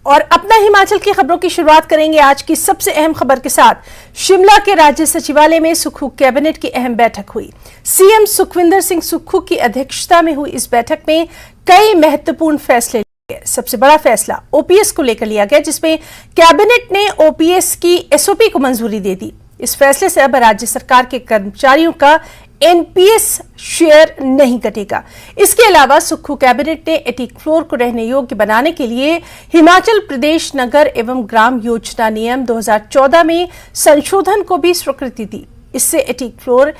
और अपना हिमाचल की खबरों की शुरुआत करेंगे आज की सबसे अहम खबर के साथ। शिमला के राज्य सचिवालय में सुक्खू कैबिनेट की अहम बैठक हुई। सीएम सुखविंदर सिंह सुक्खू की अध्यक्षता में हुई इस बैठक में कई महत्वपूर्ण फैसले लिए गए। सबसे बड़ा फैसला ओपीएस को लेकर लिया गया, जिसमें कैबिनेट ने ओपीएस की एसओपी को मंजूरी दे दी। इस फैसले से अब राज्य सरकार के कर्मचारियों का एनपीएस शेयर नहीं कटेगा। इसके अलावा सुक्खू कैबिनेट ने एटिक फ्लोर को रहने योग्य बनाने के लिए हिमाचल प्रदेश नगर एवं ग्राम योजना नियम 2014 में संशोधन को भी स्वीकृति दी। इससे एटिक फ्लोर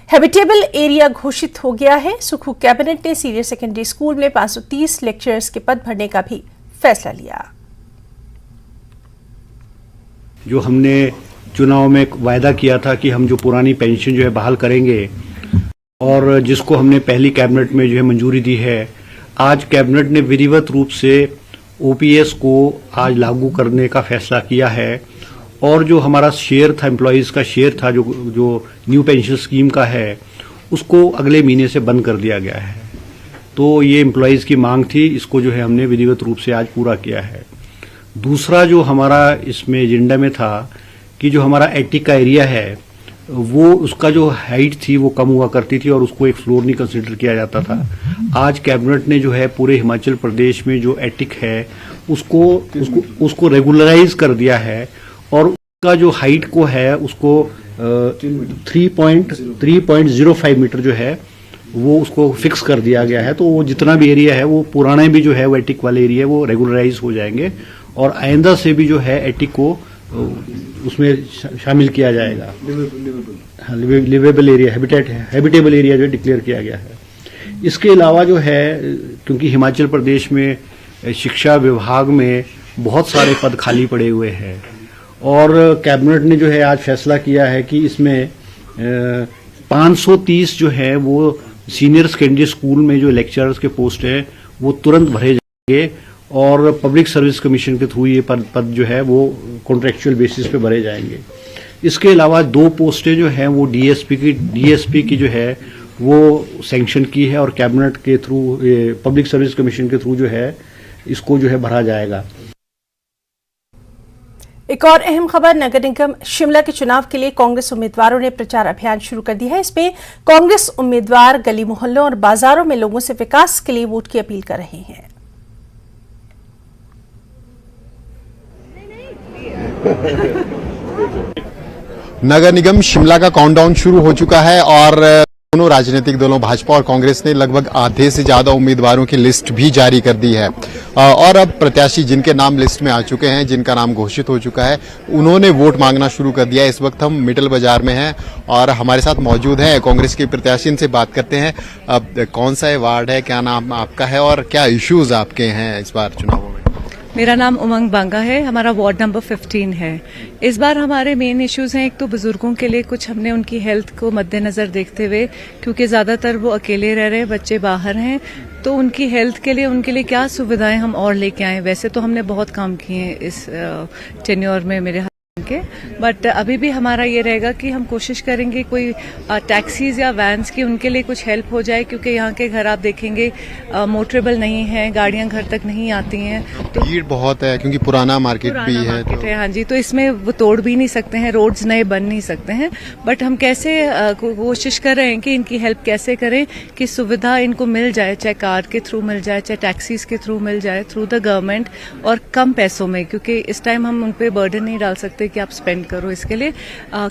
हैबिटेबल एरिया घोषित हो गया है। सुक्खू कैबिनेट ने सीनियर सेकेंडरी स्कूल में 530 लेक्चरर्स के पद भरने का भी फैसला लिया। जो हमने चुनाव में वायदा किया था कि हम जो पुरानी पेंशन जो है बहाल करेंगे और जिसको हमने पहली कैबिनेट में जो है मंजूरी दी है, आज कैबिनेट ने विधिवत रूप से ओपीएस को आज लागू करने का फैसला किया है। और जो हमारा शेयर था, एम्प्लॉयज़ का शेयर था जो न्यू पेंशन स्कीम का है, उसको अगले महीने से बंद कर दिया गया है। तो ये एम्प्लॉयज़ की मांग थी, इसको जो है हमने विधिवत रूप से आज पूरा किया है। दूसरा जो हमारा इसमें एजेंडा में था कि जो हमारा एटिक का एरिया है वो उसका जो हाइट थी वो कम हुआ करती थी और उसको एक फ्लोर नहीं कंसिडर किया जाता था। आज कैबिनेट ने जो है पूरे हिमाचल प्रदेश में जो एटिक है उसको रेगुलराइज कर दिया है और उसका जो हाइट को है उसको 3.05 मीटर जो है वो उसको फिक्स कर दिया गया है। तो वो जितना भी एरिया है वो पुराने भी जो है वो एटिक वाले एरिया वो रेगुलराइज हो जाएंगे और आइंदा से भी जो है एटिक को उसमें शामिल किया जाएगा। लिवेबल एरिया, हैबिटेबल एरिया जो डिक्लेयर किया गया है। इसके अलावा जो है, क्योंकि हिमाचल प्रदेश में शिक्षा विभाग में बहुत सारे पद खाली पड़े हुए हैं और कैबिनेट ने जो है आज फैसला किया है कि इसमें 530 जो है वो सीनियर सेकेंडरी स्कूल में जो लेक्चरर्स के पोस्ट है वो तुरंत भरे जाएंगे और पब्लिक सर्विस कमीशन के थ्रू ये पद जो है वो कॉन्ट्रेक्चुअल बेसिस पे भरे जाएंगे। इसके अलावा 2 पोस्टें जो हैं वो डीएसपी की जो है वो सैंक्शन की है और कैबिनेट के थ्रू पब्लिक सर्विस कमीशन के थ्रू जो है इसको जो है भरा जाएगा। एक और अहम खबर, नगर निगम शिमला के चुनाव के लिए कांग्रेस उम्मीदवारों ने प्रचार अभियान शुरू कर दिया है। इसमें कांग्रेस उम्मीदवार गली मोहल्लों और बाजारों में लोगों से विकास के लिए वोट की अपील कर रहे हैं। नगर निगम शिमला का काउंटडाउन शुरू हो चुका है और दोनों राजनीतिक दलों भाजपा और कांग्रेस ने लगभग आधे से ज्यादा उम्मीदवारों की लिस्ट भी जारी कर दी है और अब प्रत्याशी जिनके नाम लिस्ट में आ चुके हैं, जिनका नाम घोषित हो चुका है, उन्होंने वोट मांगना शुरू कर दिया है। इस वक्त हम मिडल बाजार में हैं और हमारे साथ मौजूद हैं कांग्रेस के प्रत्याशी। इनसे बात करते हैं। अब कौन सा वार्ड है, क्या नाम आपका है और क्या इश्यूज आपके हैं इस बार चुनावों में? मेरा नाम उमंग बांगा है, हमारा वार्ड नंबर 15 है। इस बार हमारे मेन इश्यूज हैं, एक तो बुजुर्गों के लिए कुछ हमने उनकी हेल्थ को मद्देनजर देखते हुए, क्योंकि ज्यादातर वो अकेले रह रहे हैं, बच्चे बाहर हैं, तो उनकी हेल्थ के लिए उनके लिए क्या सुविधाएं हम और लेके आए। वैसे तो हमने बहुत काम किए हैं इस टेन्योर में मेरे के, बट अभी भी हमारा ये रहेगा कि हम कोशिश करेंगे कोई टैक्सीज या वैन्स की उनके लिए कुछ हेल्प हो जाए, क्योंकि यहाँ के घर आप देखेंगे मोटरेबल नहीं है, गाड़ियां घर तक नहीं आती हैं, तो भीड़ बहुत है क्योंकि पुराना मार्केट भी है, तो हाँ जी, तो इसमें वो तोड़ भी नहीं सकते हैं, रोड्स नए बन नहीं सकते हैं। बट हम कैसे कोशिश कर रहे हैं कि इनकी हेल्प कैसे करें कि सुविधा इनको मिल जाए, चाहे कार के थ्रू मिल जाए, चाहे टैक्सीज के थ्रू मिल जाए, थ्रू द गवर्नमेंट, और कम पैसों में, क्योंकि इस टाइम हम उन पर बर्डन नहीं डाल सकते कि आप स्पेंड करो। इसके लिए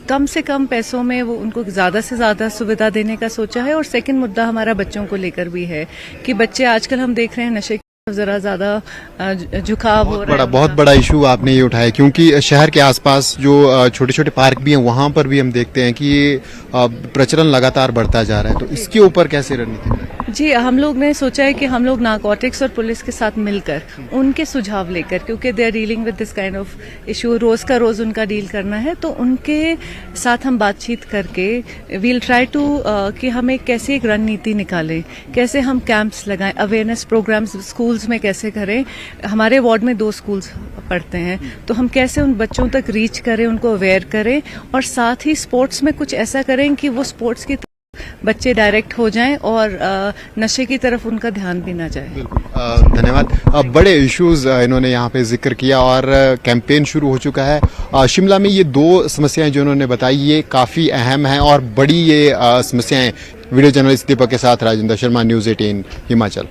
कम से कम पैसों में वो उनको ज्यादा से ज्यादा सुविधा देने का सोचा है। और सेकंड मुद्दा हमारा बच्चों को लेकर भी है कि बच्चे आजकल हम देख रहे हैं नशे जरा ज्यादा झुकाव हो रहा है। बहुत बड़ा इशू आपने ये उठाया, क्योंकि शहर के आसपास जो छोटे छोटे पार्क भी हैं वहां पर भी हम देखते हैं कि ये प्रचलन लगातार बढ़ता जा रहा है, तो इसके ऊपर कैसे रणनीति? जी, हम लोग ने सोचा है कि हम लोग नारकोटिक्स और पुलिस के साथ मिलकर उनके सुझाव लेकर, क्योंकि they are dealing with this kind of issue, रोज का रोज उनका डील करना है, तो उनके साथ हम बातचीत करके वील ट्राई टू कि हम कैसे एक रणनीति निकालें, कैसे हम कैंप्स लगाएं, अवेयरनेस प्रोग्राम्स स्कूल्स में कैसे करें। हमारे वार्ड में 2 स्कूल्स पढ़ते हैं, तो हम कैसे उन बच्चों तक रीच करें, उनको अवेयर करें, और साथ ही स्पोर्ट्स में कुछ ऐसा करें कि वो स्पोर्ट्स की बच्चे डायरेक्ट हो जाएं और नशे की तरफ उनका ध्यान भी ना जाए। धन्यवाद। बड़े इश्यूज इन्होंने यहाँ पे जिक्र किया और कैंपेन शुरू हो चुका है। शिमला में ये दो समस्याएं जो उन्होंने बताई ये काफी अहम हैं और बड़ी ये समस्याएं। वीडियो जर्नलिस्ट दीपक के साथ राजेंद्र शर्मा, न्यूज 18 हिमाचल।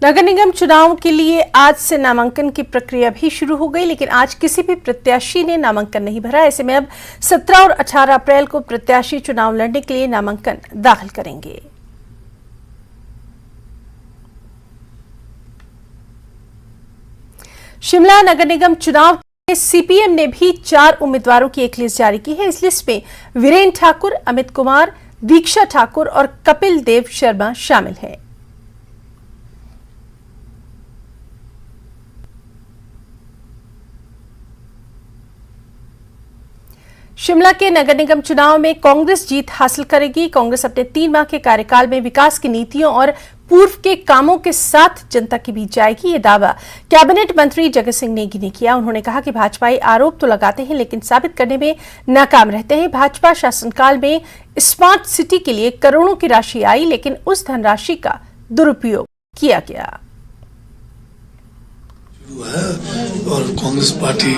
नगर निगम चुनाव के लिए आज से नामांकन की प्रक्रिया भी शुरू हो गई, लेकिन आज किसी भी प्रत्याशी ने नामांकन नहीं भरा। ऐसे में अब 17 और 18 अप्रैल को प्रत्याशी चुनाव लड़ने के लिए नामांकन दाखिल करेंगे। शिमला नगर निगम चुनाव के सीपीएम ने भी 4 उम्मीदवारों की एक लिस्ट जारी की है। इस लिस्ट में वीरेंद्र ठाकुर, अमित कुमार, दीक्षा ठाकुर और कपिल देव शर्मा शामिल हैं। शिमला के नगर निगम चुनाव में कांग्रेस जीत हासिल करेगी। कांग्रेस अपने 3 माह के कार्यकाल में विकास की नीतियों और पूर्व के कामों के साथ जनता के बीच जाएगी। ये दावा कैबिनेट मंत्री जगत सिंह नेगी ने किया। उन्होंने कहा कि भाजपाई आरोप तो लगाते हैं लेकिन साबित करने में नाकाम रहते हैं। भाजपा शासनकाल में स्मार्ट सिटी के लिए करोड़ों की राशि आई, लेकिन उस धनराशि का दुरुपयोग किया गया। और कांग्रेस पार्टी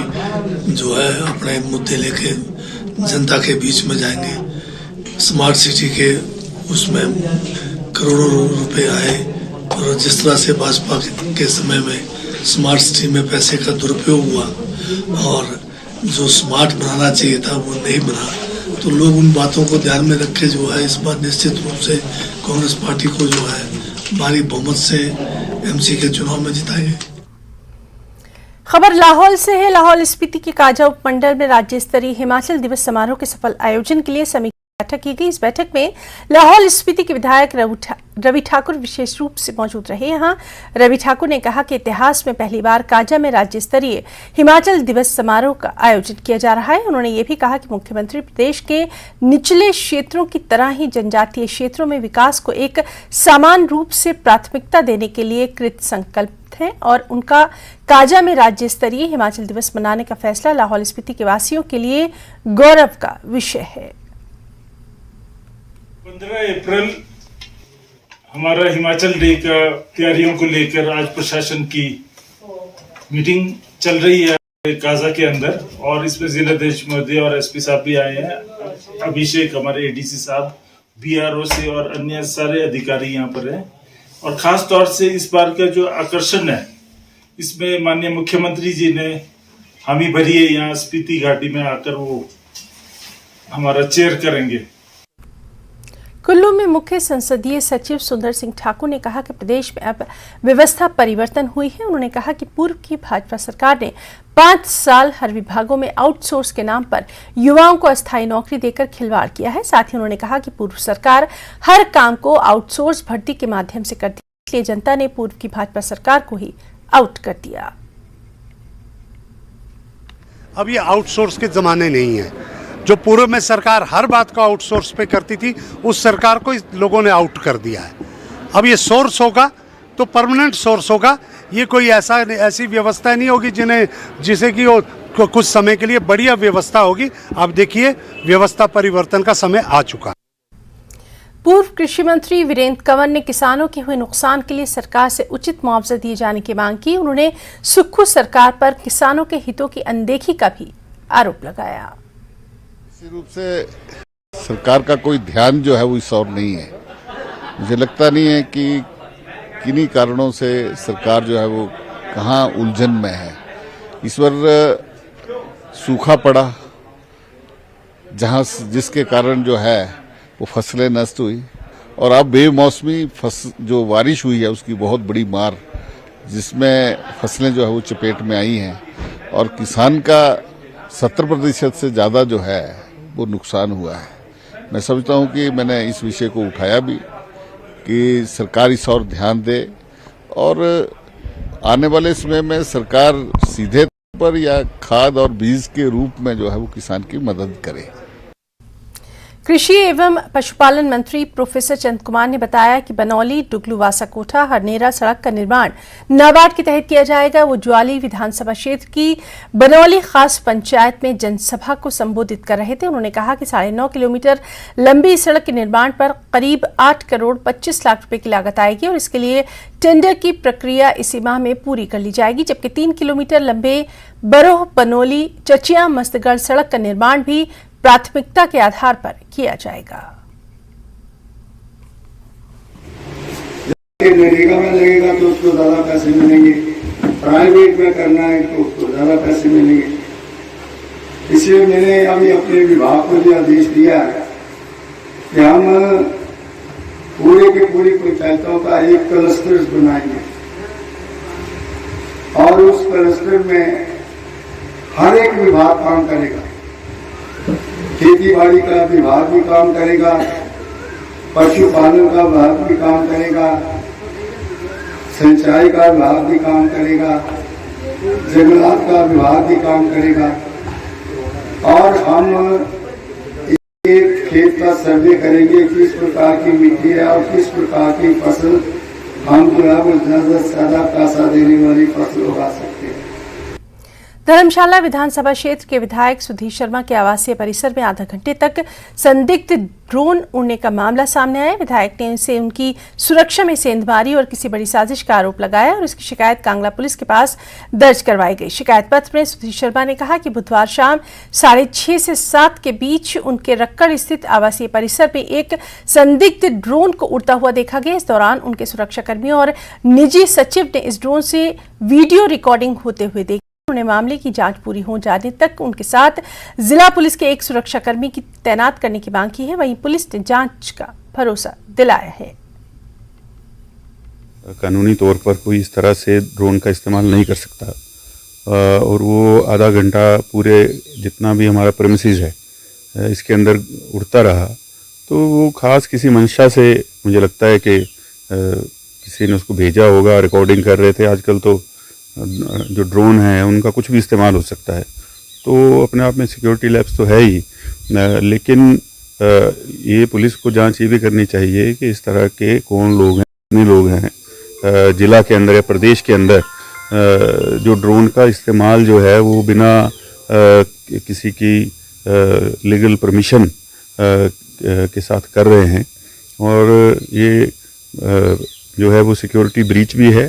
जो है अपने मुद्दे लेके जनता के बीच में जाएंगे। स्मार्ट सिटी के उसमें करोड़ों रुपए आए और जिस तरह से भाजपा के समय में स्मार्ट सिटी में पैसे का दुरुपयोग हुआ और जो स्मार्ट बनाना चाहिए था वो नहीं बना, तो लोग उन बातों को ध्यान में रख के जो है इस बार निश्चित रूप से कांग्रेस पार्टी को जो है भारी बहुमत से एमसी के चुनाव में जिताएंगे। खबर लाहौल से है। लाहौल स्पीति के काजा उपमंडल में राज्य स्तरीय हिमाचल दिवस समारोह के सफल आयोजन के लिए समीक्षा बैठक की गई। इस बैठक में लाहौल स्पीति के विधायक रवि ठाकुर विशेष रूप से मौजूद रहे। यहां रवि ठाकुर ने कहा कि इतिहास में पहली बार काजा में राज्य स्तरीय हिमाचल दिवस समारोह का आयोजन किया जा रहा है। उन्होंने ये भी कहा कि मुख्यमंत्री प्रदेश के निचले क्षेत्रों की तरह ही जनजातीय क्षेत्रों में विकास को एक समान रूप से प्राथमिकता देने के लिए कृत संकल्प हैं और उनका काजा में राज्य स्तरीय हिमाचल दिवस मनाने का फैसला लाहौल स्पीति के वासियों के लिए गौरव का विषय है। 15 अप्रैल हमारा हिमाचल डे का तैयारियों को लेकर आज प्रशासन की मीटिंग चल रही है काजा के अंदर और इसमें जिलाधीश महोदय और एसपी साहब भी आए हैं। अभिषेक हमारे एडीसी साहब, बीआरओ से और अन्य सारे अधिकारी यहाँ पर हैं। और खास तौर से इस बार का जो आकर्षण है इसमें माननीय मुख्यमंत्री जी ने हामी भरी है। यहाँ स्पीति घाटी में आकर वो हमारा चेयर करेंगे। कुल्लू में मुख्य संसदीय सचिव सुंदर सिंह ठाकुर ने कहा कि प्रदेश में अब व्यवस्था परिवर्तन हुई है। उन्होंने कहा कि पूर्व की भाजपा सरकार ने 5 साल हर विभागों में आउटसोर्स के नाम पर युवाओं को अस्थायी नौकरी देकर खिलवाड़ किया है। साथ ही उन्होंने कहा कि पूर्व सरकार हर काम को आउटसोर्स भर्ती के माध्यम से करती, इसलिए जनता ने पूर्व की भाजपा सरकार को ही आउट कर दिया। अब ये आउटसोर्स के जमाने नहीं है। जो पूर्व में सरकार हर बात को आउटसोर्स पे करती थी, उस सरकार को लोगों ने आउट कर दिया है। अब ये सोर्स होगा तो परमानेंट सोर्स होगा। ये कोई ऐसी व्यवस्था नहीं होगी जिसे कि कुछ समय के लिए बढ़िया व्यवस्था होगी। अब देखिए व्यवस्था परिवर्तन का समय आ चुका। पूर्व कृषि मंत्री वीरेंद्र कंवर ने किसानों के हुए नुकसान के लिए सरकार से उचित मुआवजा दिए जाने की मांग की। उन्होंने सुक्खू सरकार पर किसानों के हितों की अनदेखी का भी आरोप लगाया। निश्चित रूप से सरकार का कोई ध्यान जो है वो इस ओर नहीं है। मुझे लगता नहीं है कि किन्हीं कारणों से सरकार जो है वो कहाँ उलझन में है। इस बार सूखा पड़ा जहाँ जिसके कारण जो है वो फसलें नष्ट हुई और अब बेमौसमी जो बारिश हुई है उसकी बहुत बड़ी मार, जिसमें फसलें जो है वो चपेट में आई हैं और किसान का 70% से ज़्यादा जो है वो नुकसान हुआ है। मैं समझता हूँ कि मैंने इस विषय को उठाया भी कि सरकार इस और ध्यान दे और आने वाले समय में सरकार सीधे तौर पर या खाद और बीज के रूप में जो है वो किसान की मदद करे। कृषि एवं पशुपालन मंत्री प्रोफेसर चंद कुमार ने बताया कि बनौली डुगलू वासाकोटा हरनेरा सड़क का निर्माण नाबार्ड के तहत किया जाएगा। वो ज्वाली विधानसभा क्षेत्र की बनौली खास पंचायत में जनसभा को संबोधित कर रहे थे। उन्होंने कहा कि 9.5 किलोमीटर लंबी इस सड़क के निर्माण पर करीब 8 करोड़ 25 लाख रुपए की लागत आएगी और इसके लिए टेंडर की प्रक्रिया इसी माह में पूरी कर ली जाएगी, जबकि 3 किलोमीटर लंबे बरोह बनौली चचिया मस्तगढ़ सड़क का निर्माण भी प्राथमिकता के आधार पर किया जाएगा। नरेगा में लगेगा तो उसको ज्यादा पैसे मिलेंगे, प्राइवेट में करना है तो उसको ज्यादा पैसे मिलेंगे। इसलिए मैंने अभी अपने विभाग को भी आदेश दिया है कि हम पूरे के पूरी पंचायतों का एक क्लस्टर बनाएंगे और उस क्लस्टर में हर एक विभाग काम करेगा। खेती बाड़ी का विभाग भी काम करेगा, पशुपालन का विभाग भी काम करेगा, सिंचाई का विभाग भी काम करेगा, जंगलात का विभाग भी काम करेगा और हम एक खेत का सर्वे करेंगे किस प्रकार की मिट्टी है और किस प्रकार की फसल हम जो है वो ज्यादा से ज्यादा पैसा देने वाली फसल उगा सकते हैं। धर्मशाला विधानसभा क्षेत्र के विधायक सुधीर शर्मा के आवासीय परिसर में आधा घंटे तक संदिग्ध ड्रोन उड़ने का मामला सामने आया। विधायक ने उनसे उनकी सुरक्षा में सेंधमारी और किसी बड़ी साजिश का आरोप लगाया और इसकी शिकायत कांगड़ा पुलिस के पास दर्ज करवाई गई। शिकायत पत्र में सुधीर शर्मा ने कहा कि बुधवार शाम 6:30 से 7 के बीच उनके रक्कड़ स्थित आवासीय परिसर में एक संदिग्ध ड्रोन को उड़ता हुआ देखा गया। इस दौरान उनके सुरक्षाकर्मियों और निजी सचिव ने इस ड्रोन से वीडियो रिकॉर्डिंग होते हुए देखी। उन्होंने मामले की जांच पूरी हो जाने तक उनके साथ जिला पुलिस के एक सुरक्षाकर्मी की तैनात करने की मांग की है। वहीं पुलिस ने जांच का भरोसा दिलाया है। कानूनी तौर पर कोई इस तरह से ड्रोन का इस्तेमाल नहीं कर सकता और वो आधा घंटा पूरे जितना भी हमारा प्रेमिसेस है इसके अंदर उड़ता रहा, तो वो खास किसी मंशा से मुझे लगता है कि किसी ने उसको भेजा होगा। रिकॉर्डिंग कर रहे थे। आजकल तो जो ड्रोन है उनका कुछ भी इस्तेमाल हो सकता है, तो अपने आप में सिक्योरिटी लैब्स तो है ही, लेकिन ये पुलिस को जांच ये भी करनी चाहिए कि इस तरह के कौन लोग हैं, कितने लोग हैं जिला के अंदर या प्रदेश के अंदर जो ड्रोन का इस्तेमाल जो है वो बिना किसी की लीगल परमिशन के साथ कर रहे हैं और ये जो है वो सिक्योरिटी ब्रीच भी है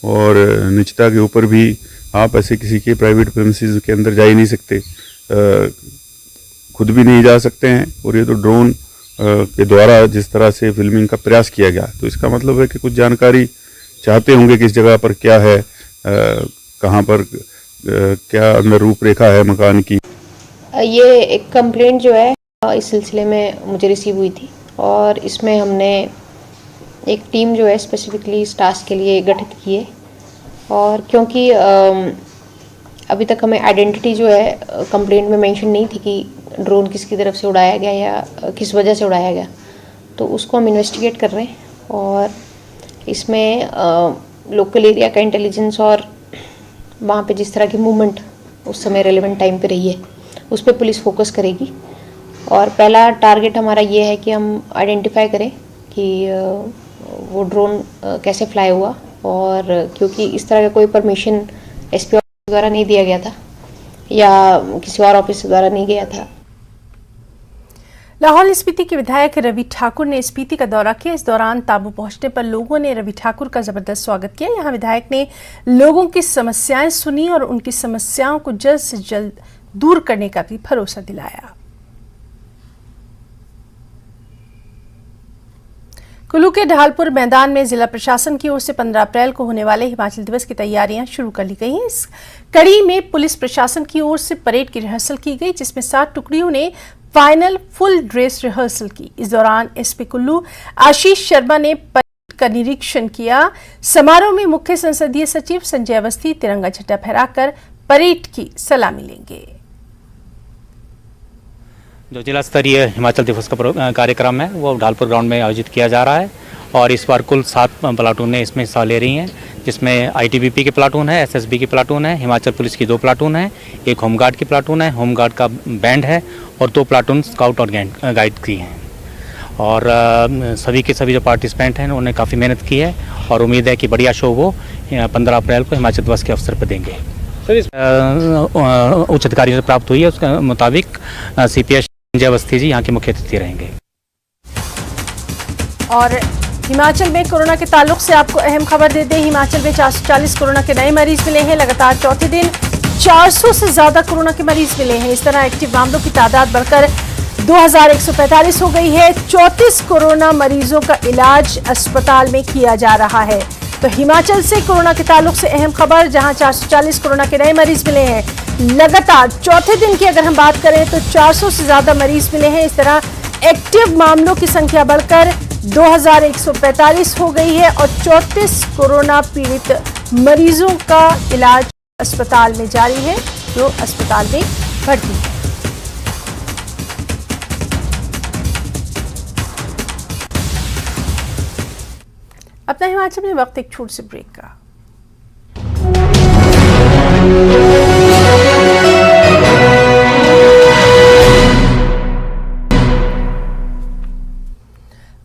और निजता के ऊपर भी आप ऐसे किसी के प्राइवेट प्रेमिसेस के अंदर जा ही नहीं सकते, खुद भी नहीं जा सकते हैं। और ये तो ड्रोन के द्वारा जिस तरह से फिल्मिंग का प्रयास किया गया, तो इसका मतलब है कि कुछ जानकारी चाहते होंगे किस जगह पर क्या है, कहाँ पर क्या अंदर रूपरेखा है मकान की। ये एक कंप्लेंट जो है इस सिलसिले में मुझे रिसीव हुई थी और इसमें हमने एक टीम जो है स्पेसिफिकली इस टास्क के लिए गठित की है और क्योंकि अभी तक हमें आइडेंटिटी जो है कंप्लेंट में मेंशन नहीं थी कि ड्रोन किसकी तरफ से उड़ाया गया या किस वजह से उड़ाया गया, तो उसको हम इन्वेस्टिगेट कर रहे हैं और इसमें लोकल एरिया का इंटेलिजेंस और वहाँ पे जिस तरह की मूवमेंट उस समय रेलेवेंट टाइम पे रही है उस पर पुलिस फोकस करेगी। और पहला टारगेट हमारा ये है कि हम आइडेंटिफाई करें कि वो ड्रोन कैसे फ्लाई हुआ और क्योंकि इस तरह का कोई परमिशन एसपी ऑफिस द्वारा नहीं दिया गया था या किसी और ऑफिस द्वारा नहीं गया था। लाहौल स्पीति के विधायक रवि ठाकुर ने स्पीति का दौरा किया। इस दौरान ताबू पहुंचने पर लोगों ने रवि ठाकुर का जबरदस्त स्वागत किया। यहां विधायक ने लोगों की समस्याएं सुनी और उनकी समस्याओं को जल्द से जल्द दूर करने का भी भरोसा दिलाया। कुल्लू के ढालपुर मैदान में जिला प्रशासन की ओर से 15 अप्रैल को होने वाले हिमाचल दिवस की तैयारियां शुरू कर ली गई हैं। इस कड़ी में पुलिस प्रशासन की ओर से परेड की रिहर्सल की गई, जिसमें 7 टुकड़ियों ने फाइनल फुल ड्रेस रिहर्सल की। इस दौरान एसपी कुल्लू आशीष शर्मा ने परेड का निरीक्षण किया। समारोह में मुख्य संसदीय सचिव संजय अवस्थी तिरंगा झंडा फहराकर परेड की सलामी लेंगे। जो जिला स्तरीय हिमाचल दिवस का कार्यक्रम है वो ढालपुर ग्राउंड में आयोजित किया जा रहा है और इस बार कुल 7 प्लाटूनें इसमें हिस्सा ले रही हैं, जिसमें आईटीबीपी के प्लाटून है, एसएसबी के प्लाटून है, हिमाचल पुलिस की 2 प्लाटून है, एक होमगार्ड की प्लाटून है, होमगार्ड का बैंड है और 2 प्लाटून स्काउट और गाइड की हैं। और सभी के सभी जो पार्टिसिपेंट हैं उन्होंने काफ़ी मेहनत की है और उम्मीद है कि बढ़िया शो वो 15 अप्रैल को हिमाचल दिवस के अवसर पर देंगे। उच्च अधिकारियों से प्राप्त हुई है, उसके मुताबिक सीपीएस संजय अवस्थी जी यहाँ के मुख्य अतिथि रहेंगे। और हिमाचल में कोरोना के ताल्लुक से आपको अहम खबर दे दें, हिमाचल में 440 कोरोना के नए मरीज मिले हैं। लगातार चौथे दिन 400 से ज्यादा कोरोना के मरीज मिले हैं। इस तरह एक्टिव मामलों की तादाद बढ़कर 2145 हो गई है। 34 कोरोना मरीजों का इलाज अस्पताल में किया जा रहा है। तो हिमाचल से कोरोना के ताल्लुक से अहम खबर, जहां 440 कोरोना के नए मरीज मिले हैं। लगातार चौथे दिन की अगर हम बात करें तो 400 से ज्यादा मरीज मिले हैं। इस तरह एक्टिव मामलों की संख्या बढ़कर 2145 हो गई है और 34 कोरोना पीड़ित मरीजों का इलाज अस्पताल में जारी है, जो अस्पताल में भर्ती है। अपना हिमाचल में वक्त एक छोटे से ब्रेक का।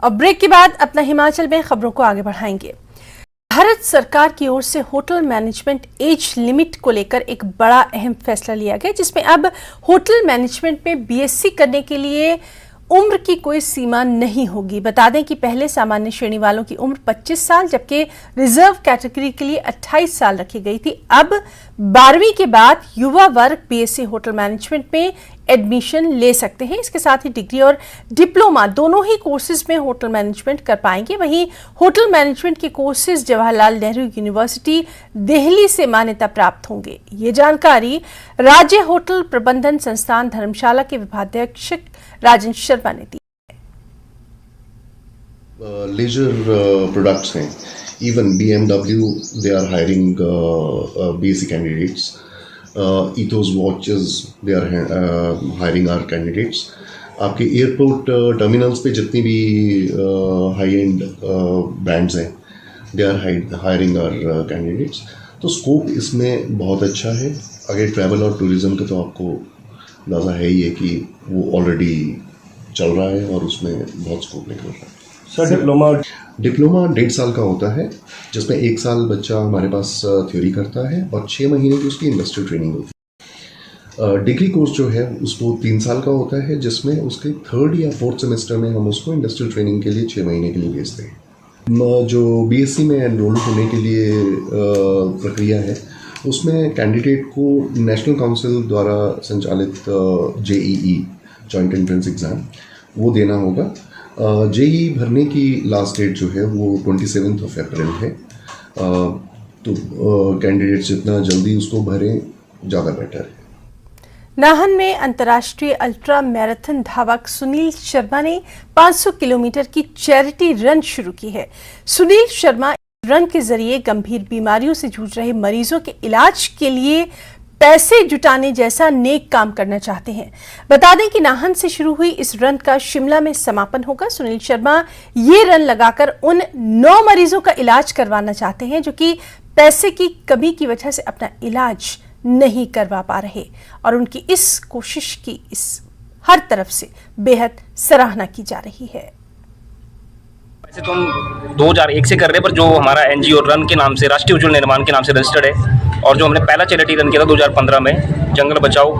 और ब्रेक के बाद अपना हिमाचल में खबरों को आगे बढ़ाएंगे। भारत सरकार की ओर से होटल मैनेजमेंट एज लिमिट को लेकर एक बड़ा अहम फैसला लिया गया, जिसमें अब होटल मैनेजमेंट में बीएससी करने के लिए उम्र की कोई सीमा नहीं होगी। बता दें कि पहले सामान्य श्रेणी वालों की उम्र 25 साल जबकि रिजर्व कैटेगरी के लिए 28 साल रखी गई थी। अब 12वीं के बाद युवा वर्ग बीएससी होटल मैनेजमेंट में एडमिशन ले सकते हैं। इसके साथ ही डिग्री और डिप्लोमा दोनों ही कोर्सेज में होटल मैनेजमेंट कर पाएंगे। वहीं होटल मैनेजमेंट के कोर्सेज जवाहरलाल नेहरू यूनिवर्सिटी दिल्ली से मान्यता प्राप्त होंगे। ये जानकारी राज्य होटल प्रबंधन संस्थान धर्मशाला के विभागाध्यक्ष राजेंद्र शर्मा ने दी। लेजर प्रोडक्ट्स हैं, even BMW they are hiring BSc candidates, ethos watches they are hiring our candidates। आपके एयरपोर्ट टर्मिनल्स पे जितनी भी हाई एंड ब्रांड्स हैं they are hiring our candidates. तो स्कोप इसमें बहुत अच्छा है। अगर ट्रैवल और टूरिज्म का तो आपको अंदाज़ा है ही है कि वो ऑलरेडी चल रहा है और उसमें बहुत स्कोप निकल रहा है। सर डिप्लोमा 1.5 साल का होता है, जिसमें 1 साल बच्चा हमारे पास थ्योरी करता है और 6 महीने की उसकी इंडस्ट्रियल ट्रेनिंग होती है। डिग्री कोर्स जो है उसको 3 साल का होता है, जिसमें उसके 3rd या 4th सेमेस्टर में हम उसको इंडस्ट्रियल ट्रेनिंग के लिए 6 महीने के लिए भेजते हैं। जो BSc में एनरोल होने के लिए प्रक्रिया है, उसमें कैंडिडेट को नेशनल काउंसिल द्वारा संचालित JEE जॉइंट एंट्रेंस एग्ज़ाम वो देना होगा। JEE भरने की लास्ट डेट जो है वो 27 अप्रैल है। तो कैंडिडेट जितना जल्दी उसको भरें ज़्यादा बेटर है। नाहन में अंतर्राष्ट्रीय अल्ट्रा मैराथन धावक सुनील शर्मा ने 500 किलोमीटर की चैरिटी रन शुरू की है। सुनील शर्मा रन के जरिए गंभीर बीमारियों से जूझ रहे मरीजों के इलाज के लिए पैसे जुटाने जैसा नेक काम करना चाहते हैं। बता दें कि नाहन से शुरू हुई इस रन का शिमला में समापन होगा। सुनील शर्मा ये रन लगाकर उन 9 मरीजों का इलाज करवाना चाहते हैं जो कि पैसे की कमी की वजह से अपना इलाज नहीं करवा पा रहे, और उनकी इस कोशिश की इस हर तरफ से बेहद सराहना की जा रही है। वैसे तो हम 2001 से कर रहे हैं, पर जो हमारा NGO रन के नाम से, राष्ट्रीय उज्ज्वल निर्माण के नाम से रजिस्टर्ड है, और जो हमने पहला चैरिटी रन किया था 2015 में, जंगल बचाओ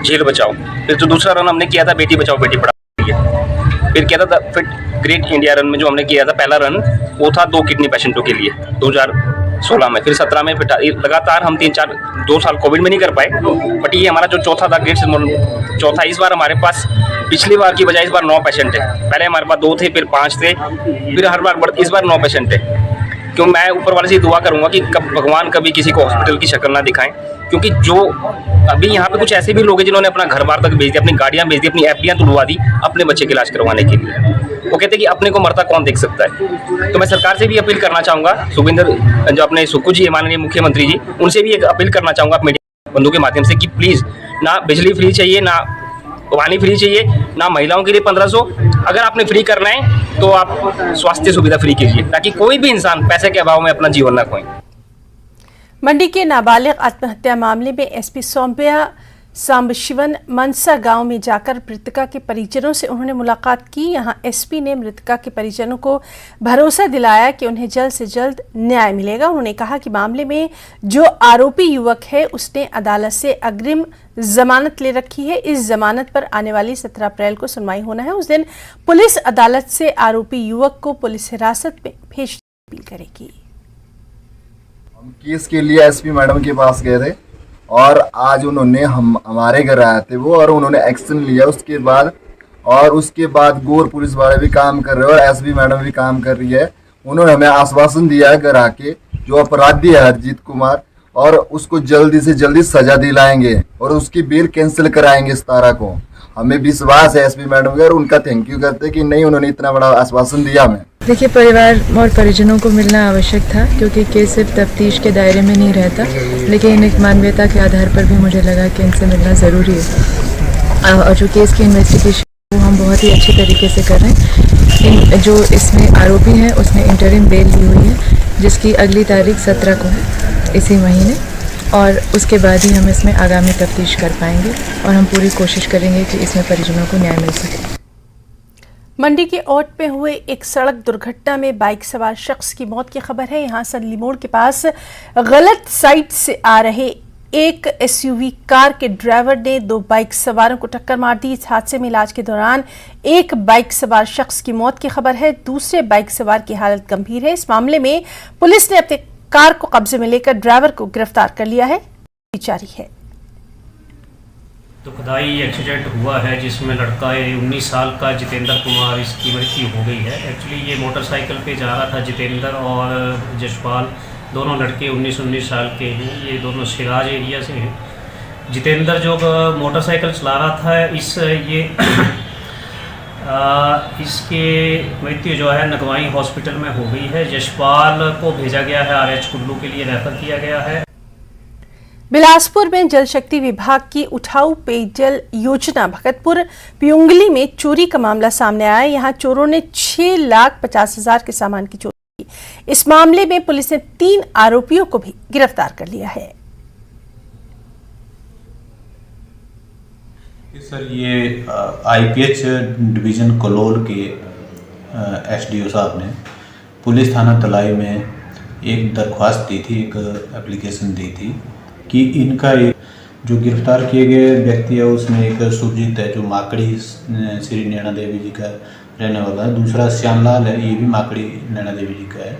झील बचाओ। फिर जो दूसरा रन हमने किया था बेटी बचाओ बेटी पढ़ाओ के लिए। फिर किया था फिट ग्रेट इंडिया रन में जो हमने किया था पहला रन, वो था 2 किडनी पेशेंटों के लिए 2016 में। फिर 17 में लगातार हम 2 साल कोविड में नहीं कर पाए, बट ये हमारा जो चौथा था ग्रेट चौथा। इस बार हमारे पास पिछली बार की बजाय इस बार 9 पेशेंट है। पहले हमारे पास 2 थे, फिर 5 थे, फिर हर बार इस बार 9 पेशेंट है। क्यों मैं ऊपर वाले से दुआ करूंगा कि भगवान कभी किसी को हॉस्पिटल की शक्ल ना दिखाएं, क्योंकि जो अभी यहाँ पे कुछ ऐसे भी लोग हैं जिन्होंने अपना घर बार तक भेज दिया, अपनी गाड़ियाँ भेज दी, अपनी FDयाँ तुड़वा दी अपने बच्चे के इलाज करवाने के लिए। वो कहते हैं कि अपने को मरता कौन देख सकता है। तो मैं सरकार से भी अपील करना चाहूँगा, सुखविंदर जो अपने सुक्खू जी माननीय मुख्यमंत्री जी, उनसे भी एक अपील करना चाहूँगा मीडिया बंधु के माध्यम से कि प्लीज़ ना बिजली फ्री चाहिए, ना पानी फ्री चाहिए, ना महिलाओं के लिए 1500। अगर आपने फ्री करना है तो आप स्वास्थ्य सुविधा फ्री कीजिए, ताकि कोई भी इंसान पैसे के अभाव में अपना जीवन ना खोए। मंडी के नाबालिग आत्महत्या मामले में एसपी सौम्या सांबशिवन मनसा गांव में जाकर मृतका के परिजनों से उन्होंने मुलाकात की। यहां एसपी ने मृतका के परिजनों को भरोसा दिलाया कि उन्हें जल्द से जल्द न्याय मिलेगा। उन्होंने कहा कि मामले में जो आरोपी युवक है उसने अदालत से अग्रिम जमानत ले रखी है। इस जमानत पर आने वाली 17 अप्रैल को सुनवाई होना है। उस दिन पुलिस अदालत से आरोपी युवक को पुलिस हिरासत में भेजने की अपील करेगी। हम केस के लिए एसपी मैडम के पास गए थे और आज उन्होंने हमारे घर आए थे वो, और उन्होंने एक्शन लिया उसके बाद गोर पुलिस वाले भी काम कर रहे हैं और एसपी मैडम भी काम कर रही है। उन्होंने हमें आश्वासन दिया है घर आके जो अपराधी है हरजीत कुमार, और उसको जल्दी से जल्दी सजा दिलाएंगे और उसकी बेल कैंसिल कराएंगे 17 को। हमें विश्वास है एसपी मैडम का, और उनका थैंक यू करते कि नहीं उन्होंने इतना बड़ा आश्वासन दिया हमें। देखिए, परिवार और परिजनों को मिलना आवश्यक था क्योंकि केस सिर्फ तफ्तीश के दायरे में नहीं रहता, लेकिन एक मानवीयता के आधार पर भी मुझे लगा कि इनसे मिलना ज़रूरी है। और जो केस की इन्वेस्टिगेशन वो हम बहुत ही अच्छे तरीके से कर रहे हैं। जो इसमें आरोपी हैं उसने इंटरिम बेल ली हुई है जिसकी अगली तारीख 17 को है इसी महीने, और उसके बाद ही हम इसमें आगामी तफ्तीश कर पाएंगे और हम पूरी कोशिश करेंगे कि इसमें परिजनों को न्याय मिल सके। मंडी के ओट में हुए एक सड़क दुर्घटना में बाइक सवार शख्स की मौत की खबर है। यहां सनली मोड़ के पास गलत साइड से आ रहे एक एसयूवी कार के ड्राइवर ने 2 बाइक सवारों को टक्कर मार दी। इस हादसे में इलाज के दौरान एक बाइक सवार शख्स की मौत की खबर है, दूसरे बाइक सवार की हालत गंभीर है। इस मामले में पुलिस ने अपने कार को कब्जे में लेकर ड्राइवर को गिरफ्तार कर लिया है। जारी है। दुखदाई एक्सीडेंट हुआ है जिसमें लड़का 19 साल का जितेंद्र कुमार इसकी मृत्यु हो गई है। एक्चुअली ये मोटरसाइकिल पे जा रहा था जितेंद्र और जशपाल, दोनों लड़के 19 साल के हैं। ये दोनों सिराज एरिया से हैं। जितेंद्र जो मोटरसाइकिल चला रहा था इसके मृत्यु जो है नगवाई हॉस्पिटल में हो गई है। जशपाल को भेजा गया है RH कुल्लू के लिए रेफर किया गया है। बिलासपुर में जल शक्ति विभाग की उठाऊ पेयजल योजना भगतपुर पियुंगली में चोरी का मामला सामने आया। यहां चोरों ने 6,50,000 के सामान की चोरी की। इस मामले में पुलिस ने 3 आरोपियों को भी गिरफ्तार कर लिया है। सर, ये IPH डिवीजन कलोल के SDO साहब ने पुलिस थाना तलाई में एक दरख्वास्त दी थी, एक एप्लीकेशन दी थी कि इनका जो गिरफ्तार किए गए व्यक्ति है उसमें एक सुरजीत है जो माकड़ी श्री नैना देवी जी का रहने वाला है, दूसरा श्यामलाल है ये भी माकड़ी नैना देवी जी का है,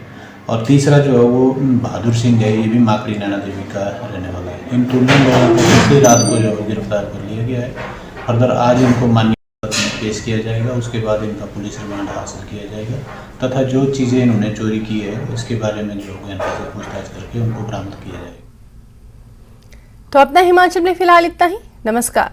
और तीसरा जो है वो बहादुर सिंह है ये भी माकड़ी नैना देवी का रहने वाला है। इन तीनों लोगों को पिछली रात को जो गिरफ्तार कर लिया गया है। फर्दर आज इनको माननीय अदालत में पेश किया जाएगा, उसके बाद इनका पुलिस रिमांड हासिल किया जाएगा तथा जो चीज़ें इन्होंने चोरी की है उसके बारे में जो इनसे पूछताछ करके उनको बरामद किया जाएगा। तो अपना हिमाचल में फिलहाल इतना ही। नमस्कार।